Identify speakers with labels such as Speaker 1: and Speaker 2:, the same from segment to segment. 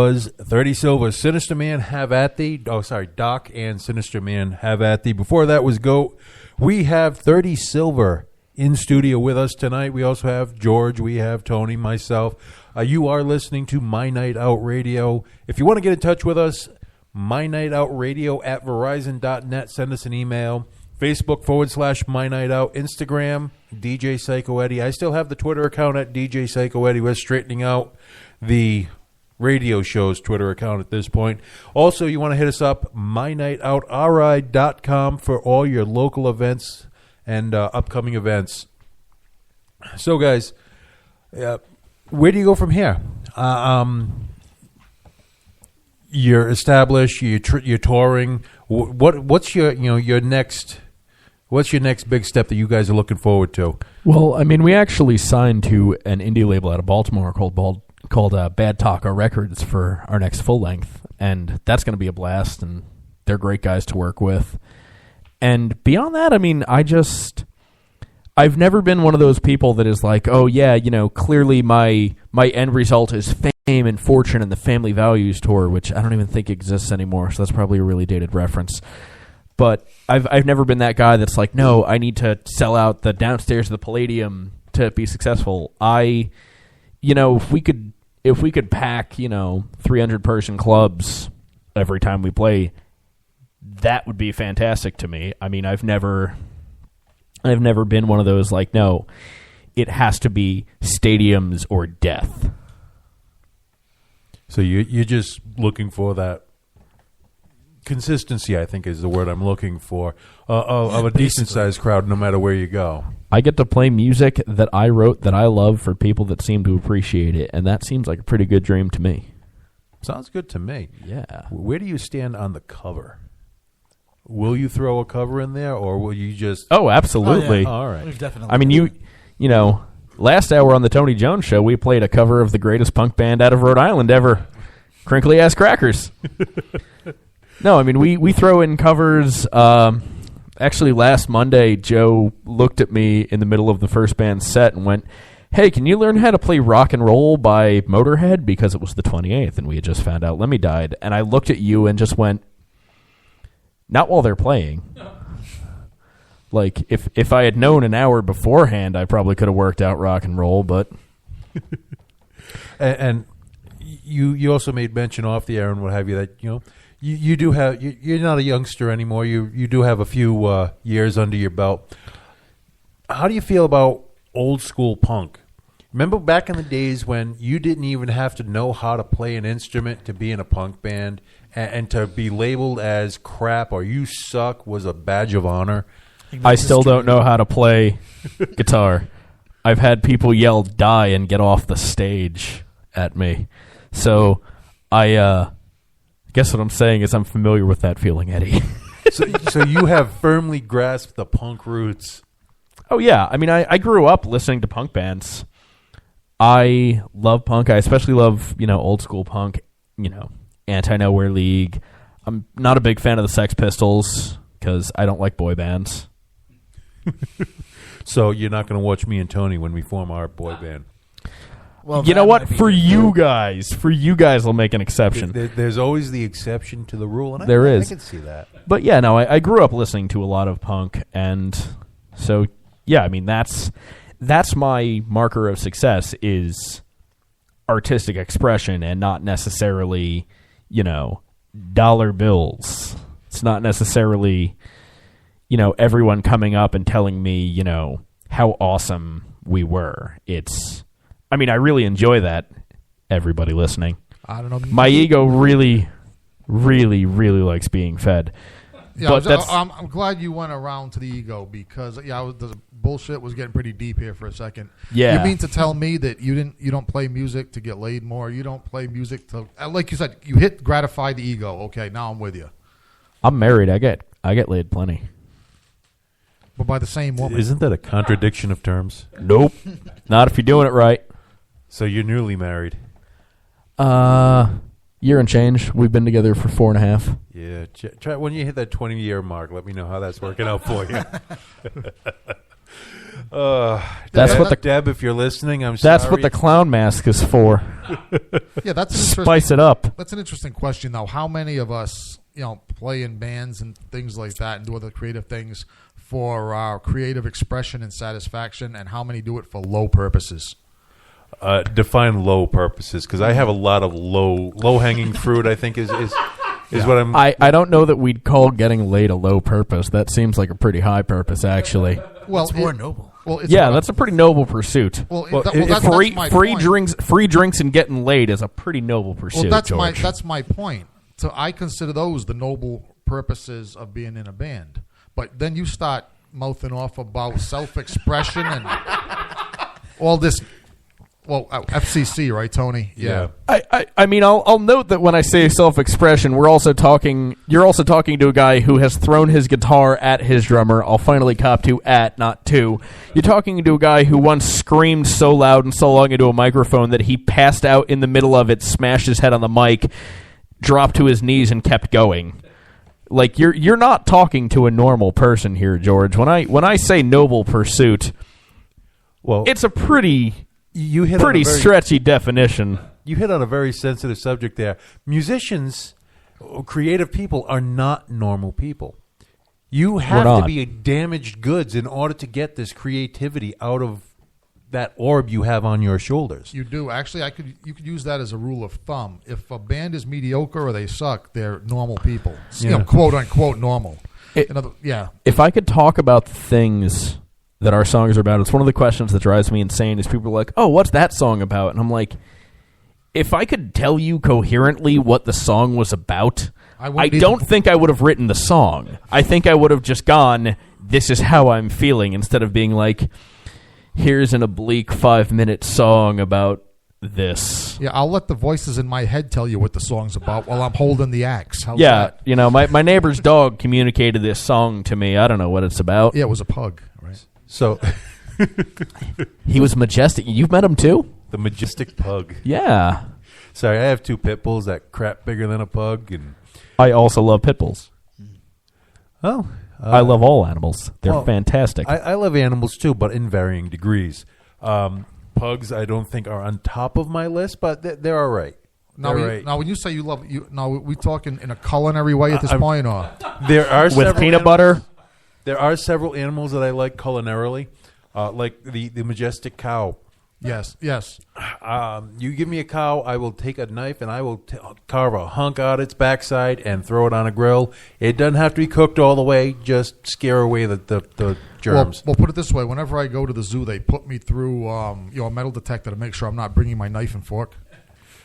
Speaker 1: was 30 Silver, Sinister Man, Have At Thee. Oh, sorry, Doc and Sinister Man, Have At Thee. Before that was Goat. We have 30 Silver in studio with us tonight. We also have George, we have Tony, myself. You are listening to My Night Out Radio. If you want to get in touch with us, mynightoutradio@verizon.net. Send us an email. Facebook /My Night Out. Instagram, DJ Psycho Eddie. I still have the Twitter account at DJ Psycho Eddie. We're straightening out the radio show's Twitter account at this point. Also, you want to hit us up, mynightoutride.com for all your local events and upcoming events. So, guys, where do you go from here? You're established. You're touring. What's your next big step that you guys are looking forward to?
Speaker 2: Well, I mean, we actually signed to an indie label out of Baltimore called Bad Talker Records for our next full length, and that's going to be a blast. And they're great guys to work with. And beyond that, I mean, I've never been one of those people that is like, oh yeah, clearly my end result is fame and fortune and the Family Values tour, which I don't even think exists anymore, so that's probably a really dated reference. But I've never been that guy that's like, no, I need to sell out the downstairs of the Palladium to be successful. If we could pack 300-person clubs every time we play, that would be fantastic to me. I mean, I've never been one of those like, no, it has to be stadiums or death.
Speaker 1: So you're just looking for that consistency, I think is the word I'm looking for, of a decent-sized crowd no matter where you go.
Speaker 2: I get to play music that I wrote that I love for people that seem to appreciate it, and that seems like a pretty good dream to me.
Speaker 1: Sounds good to me.
Speaker 2: Yeah. Where
Speaker 1: Where do you stand on the cover? Will you throw a cover in there, or will you just...
Speaker 2: Oh, absolutely.
Speaker 1: Oh, yeah. All right.
Speaker 3: We've definitely.
Speaker 2: I mean, you know, last hour on the Tony Jones Show, we played a cover of the greatest punk band out of Rhode Island ever, Crinkly Ass Crackers. No, I mean, we throw in covers. Actually, last Monday, Joe looked at me in the middle of the first band's set and went, hey, can you learn how to play Rock and Roll by Motorhead? Because it was the 28th, and we had just found out Lemmy died. And I looked at you and just went, not while they're playing. Like, if I had known an hour beforehand, I probably could have worked out Rock and Roll, but...
Speaker 1: and you also made mention off the air and what have you that, you do have... You're not a youngster anymore. You do have a few years under your belt. How do you feel about old school punk? Remember back in the days when you didn't even have to know how to play an instrument to be in a punk band, and to be labeled as crap or you suck was a badge of honor?
Speaker 2: I still don't know how to play guitar. I've had people yell die and get off the stage at me. So I guess what I'm saying is I'm familiar with that feeling, Eddie.
Speaker 1: So you have firmly grasped the punk roots.
Speaker 2: Oh, yeah. I mean, I grew up listening to punk bands. I love punk. I especially love, old school punk, Anti-Nowhere League. I'm not a big fan of the Sex Pistols because I don't like boy bands.
Speaker 1: So you're not going to watch me and Tony when we form our boy band?
Speaker 3: Well,
Speaker 2: you know what? For you guys, we'll make an exception.
Speaker 1: There's always the exception to the rule, and I can see that.
Speaker 2: But yeah, no, I grew up listening to a lot of punk, and so yeah, I mean that's my marker of success is artistic expression and not necessarily, dollar bills. It's not necessarily, everyone coming up and telling me, how awesome we were. I really enjoy that, everybody listening.
Speaker 3: I don't know.
Speaker 2: My ego really, really, really likes being fed.
Speaker 3: Yeah,
Speaker 2: but
Speaker 3: I'm glad you went around to the ego because the bullshit was getting pretty deep here for a second.
Speaker 2: Yeah.
Speaker 3: You mean to tell me that you don't play music to get laid more? You don't play music to, like you said, you gratify the ego. Okay, now I'm with you.
Speaker 2: I'm married. I get laid plenty.
Speaker 3: But by the same woman.
Speaker 1: Isn't that a contradiction of terms?
Speaker 2: Nope. Not if you're doing it right.
Speaker 1: So you're newly married?
Speaker 2: Year and change. We've been together for 4.5.
Speaker 1: Yeah. Try when you hit that 20-year mark. Let me know how that's working out for you.
Speaker 2: That's what the
Speaker 1: Deb, if you're listening, I'm
Speaker 2: that's
Speaker 1: sorry.
Speaker 2: what the clown mask is for.
Speaker 3: Yeah, that's an interesting,
Speaker 2: Spice it up.
Speaker 3: that's an interesting question, though. How many of us, play in bands and things like that and do other creative things for our creative expression and satisfaction, and how many do it for low purposes?
Speaker 1: Define low purposes, because I have a lot of low hanging fruit. I think is what I'm.
Speaker 2: I don't know that we'd call getting laid a low purpose. That seems like a pretty high purpose, actually.
Speaker 3: Well,
Speaker 4: It's more noble.
Speaker 3: Well, it's
Speaker 2: Yeah, that's a pretty noble pursuit.
Speaker 3: that's my
Speaker 2: free
Speaker 3: point.
Speaker 2: free drinks and getting laid is a pretty noble pursuit.
Speaker 3: Well,
Speaker 2: George.
Speaker 3: that's my point. So I consider those the noble purposes of being in a band. But then you start mouthing off about self-expression and all this. Well, FCC, right, Tony?
Speaker 1: Yeah.
Speaker 2: I mean, I'll note that when I say self-expression, you're also talking to a guy who has thrown his guitar at his drummer. I'll finally cop to at, not to. You're talking to a guy who once screamed so loud and so long into a microphone that he passed out in the middle of it, smashed his head on the mic, dropped to his knees, and kept going. Like, you're not talking to a normal person here, George. When I say noble pursuit,
Speaker 1: Well,
Speaker 2: it's a pretty
Speaker 1: you hit on a very-
Speaker 2: stretchy definition.
Speaker 1: You hit on a very sensitive subject there. Musicians, creative people, are not normal people. You have to
Speaker 2: not.
Speaker 1: be damaged goods in order to get this creativity out of that orb you have on your shoulders.
Speaker 3: You do. Actually, you could use that as a rule of thumb. If a band is mediocre or they suck, they're normal people.
Speaker 1: Yeah.
Speaker 3: Quote unquote normal.
Speaker 2: It-
Speaker 3: Yeah.
Speaker 2: If I could talk about the things that our songs are about, it's one of the questions that drives me insane is people are like, oh, what's that song about? And I'm like, if I could tell you coherently what the song was about, I don't think I would have written the song. I think I would have just gone, this is how I'm feeling, instead of being like, here's an oblique 5-minute song about this.
Speaker 3: Yeah, I'll let the voices in my head tell you what the song's about while I'm holding the axe. How's
Speaker 2: Yeah,
Speaker 3: that?
Speaker 2: my neighbor's dog communicated this song to me. I don't know what it's about.
Speaker 3: Yeah, it was a pug, right?
Speaker 1: So,
Speaker 2: He was majestic. You've met him too?
Speaker 1: the majestic pug.
Speaker 2: Yeah.
Speaker 1: Sorry, I have 2 pit bulls that crap bigger than a pug, and
Speaker 2: I also love pit bulls.
Speaker 1: oh,
Speaker 2: I love all animals. They're
Speaker 1: well,
Speaker 2: fantastic.
Speaker 1: I love animals too, but in varying degrees. Pugs, I don't think are on top of my list, but they're all right.
Speaker 3: Now,
Speaker 1: They're right.
Speaker 3: now, when you say you love you, now we talking in a culinary way at this point, or
Speaker 1: There are
Speaker 2: With
Speaker 1: several
Speaker 2: peanut
Speaker 1: animals-
Speaker 2: butter?
Speaker 1: There are several animals that I like culinarily, like the majestic cow.
Speaker 3: yes.
Speaker 1: You give me a cow, I will take a knife and I will carve a hunk out its backside and throw it on a grill. It doesn't have to be cooked all the way; just scare away the germs.
Speaker 3: Well, put it this way: whenever I go to the zoo, they put me through a metal detector to make sure I'm not bringing my knife and fork.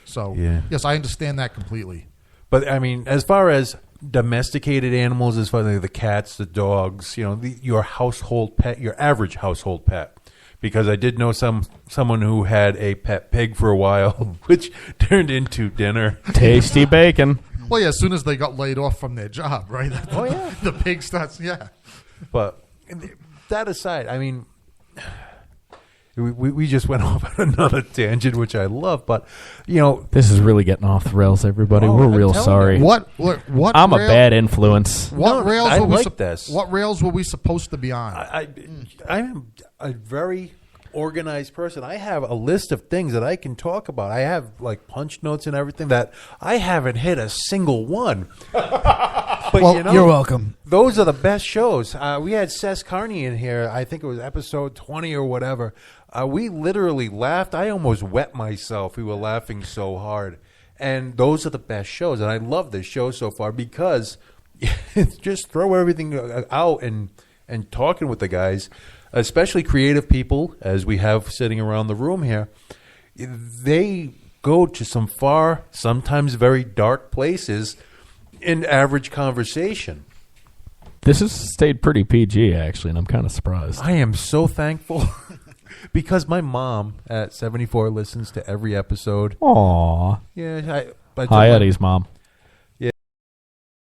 Speaker 3: So,
Speaker 1: Yeah.
Speaker 3: yes, I understand that completely.
Speaker 1: But I mean, as far as domesticated animals, as far as the cats, the dogs, your household pet, your average household pet. Because I did know someone who had a pet pig for a while, which turned into dinner.
Speaker 2: Tasty bacon.
Speaker 3: Well, yeah, as soon as they got laid off from their job, right?
Speaker 1: Oh, yeah.
Speaker 3: The pig starts. Yeah.
Speaker 1: But that aside, I mean, we just went off on another tangent, which I love. But
Speaker 2: This is really getting off the rails, everybody.
Speaker 1: Oh,
Speaker 2: We're
Speaker 1: I'm
Speaker 2: real
Speaker 1: telling
Speaker 2: sorry.
Speaker 1: you.
Speaker 3: What?
Speaker 2: I'm a
Speaker 3: rail-
Speaker 2: bad influence.
Speaker 3: What
Speaker 1: No,
Speaker 3: rails
Speaker 1: I
Speaker 3: were we?
Speaker 1: like this.
Speaker 3: What rails were we supposed to be on?
Speaker 1: I'm a very organized person. I have a list of things that I can talk about. I have like punch notes and everything that I haven't hit a single one. But
Speaker 3: Well,
Speaker 4: You're welcome.
Speaker 1: those are the best shows. We had Sess Carney in here. I think it was episode 20 or whatever. We literally laughed. I almost wet myself. We were laughing so hard. And those are the best shows. And I love this show so far because just throw everything out and talking with the guys, especially creative people, as we have sitting around the room here. They go to some far, sometimes very dark places in average conversation.
Speaker 2: This has stayed pretty PG, actually, and I'm kind of surprised.
Speaker 1: I am so thankful because my mom at 74 listens to every episode.
Speaker 2: Aw.
Speaker 1: Yeah, I
Speaker 2: Hi, Eddie's mom.